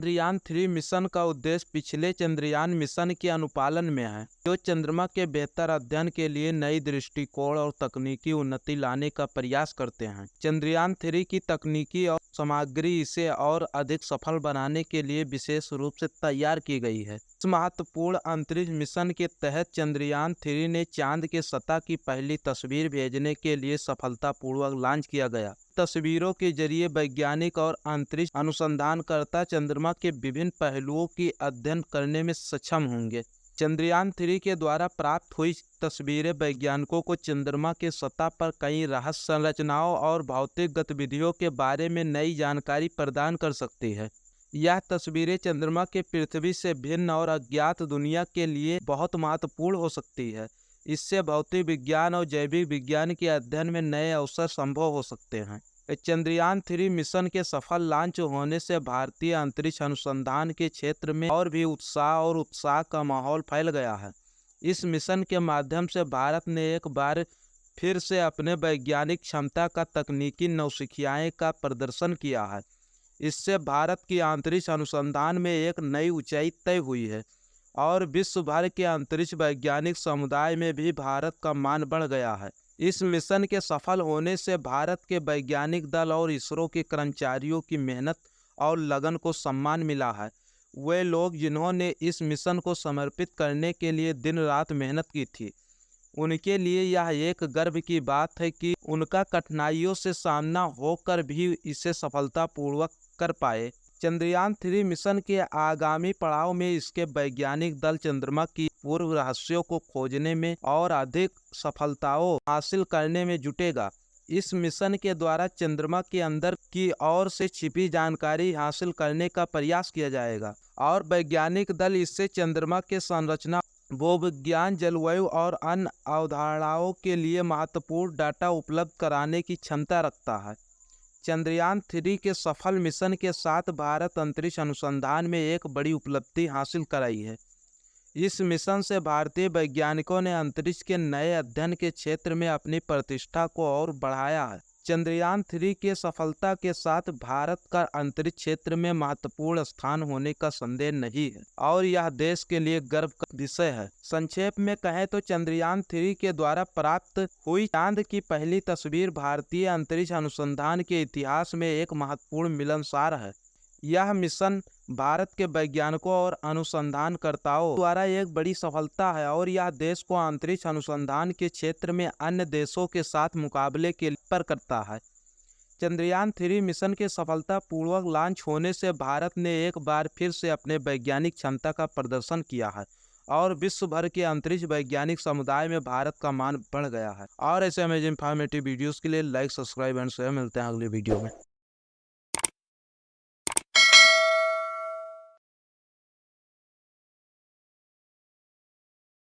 Chandrayaan-3 mission का उद्देश्य पिछले चंद्रयान मिशन के अनुपालन में है, जो चंद्रमा के बेहतर अध्ययन के लिए नई दृष्टिकोण और तकनीकी उन्नति लाने का प्रयास करते हैं। चंद्रयान-3 की तकनीकी और सामग्री इसे और अधिक सफल बनाने के लिए विशेष रूप से तैयार की गई है। इस महत्वपूर्ण अंतरिक्ष मिशन के तहत चंद्रयान-3 ने चांद के सतह की पहली तस्वीर भेजने के लिए सफलतापूर्वक लॉन्च किया गया। तस्वीरों के जरिए वैज्ञानिक और अंतरिक्ष अनुसंधानकर्ता चंद्रमा के विभिन्न पहलुओं की अध्ययन करने में सक्षम होंगे। चंद्रयान-3 के द्वारा प्राप्त हुई तस्वीरें वैज्ञानिकों को चंद्रमा के सतह पर कई रहस्य संरचनाओं और भौतिक गतिविधियों के बारे में नई जानकारी प्रदान कर सकती है। यह तस्वीरें चंद्रमा के पृथ्वी से भिन्न और अज्ञात दुनिया के लिए बहुत महत्वपूर्ण हो सकती है। इससे भौतिक विज्ञान और जैविक विज्ञान के अध्ययन में नए अवसर संभव हो सकते हैं। चंद्रयान-3 मिशन के सफल लॉन्च होने से भारतीय अंतरिक्ष अनुसंधान के क्षेत्र में और भी उत्साह का माहौल फैल गया है। इस मिशन के माध्यम से भारत ने एक बार फिर से अपने वैज्ञानिक क्षमता का तकनीकी नौसिखियाएं का प्रदर्शन किया है। इससे भारत की अंतरिक्ष अनुसंधान में एक नई ऊंचाई तय हुई है और विश्व भर के अंतरिक्ष वैज्ञानिक समुदाय में भी भारत का मान बढ़ गया है। इस मिशन के सफल होने से भारत के वैज्ञानिक दल और इसरो के कर्मचारियों की मेहनत और लगन को सम्मान मिला है। वे लोग जिन्होंने इस मिशन को समर्पित करने के लिए दिन रात मेहनत की थी, उनके लिए यह एक गर्व की बात है कि उनका कठिनाइयों से सामना होकर भी इसे सफलतापूर्वक कर पाए। चंद्रयान-3 मिशन के आगामी पड़ाव में इसके वैज्ञानिक दल चंद्रमा की पूर्व रहस्यों को खोजने में और अधिक सफलताओं हासिल करने में जुटेगा। इस मिशन के द्वारा चंद्रमा के अंदर की ओर से छिपी जानकारी हासिल करने का प्रयास किया जाएगा और वैज्ञानिक दल इससे चंद्रमा के संरचना, भूविज्ञान, जलवायु और अन्य अवधारणाओं के लिए महत्वपूर्ण डाटा उपलब्ध कराने की क्षमता रखता है। चंद्रयान-3 के सफल मिशन के साथ भारत अंतरिक्ष अनुसंधान में एक बड़ी उपलब्धि हासिल कराई है। इस मिशन से भारतीय वैज्ञानिकों ने अंतरिक्ष के नए अध्ययन के क्षेत्र में अपनी प्रतिष्ठा को और बढ़ाया है। चंद्रयान-3 के सफलता के साथ भारत का अंतरिक्ष क्षेत्र में महत्वपूर्ण स्थान होने का संदेह नहीं है और यह देश के लिए गर्व का विषय है। संक्षेप में कहें तो चंद्रयान-3 के द्वारा प्राप्त हुई चांद की पहली तस्वीर भारतीय अंतरिक्ष अनुसंधान के इतिहास में एक महत्वपूर्ण मिलनसार है। यह मिशन भारत के वैज्ञानिकों और अनुसंधानकर्ताओं द्वारा एक बड़ी सफलता है और यह देश को अंतरिक्ष अनुसंधान के क्षेत्र में अन्य देशों के साथ मुकाबले के पर करता है। चंद्रयान-3 मिशन के सफलतापूर्वक लॉन्च होने से भारत ने एक बार फिर से अपने वैज्ञानिक क्षमता का प्रदर्शन किया है और विश्व भर के अंतरिक्ष वैज्ञानिक समुदाय में भारत का मान बढ़ गया है। और ऐसे अमेजिंग इंफॉर्मेटिव वीडियोस के लिए लाइक, सब्सक्राइब एंड शेयर। मिलते हैं अगली वीडियो में।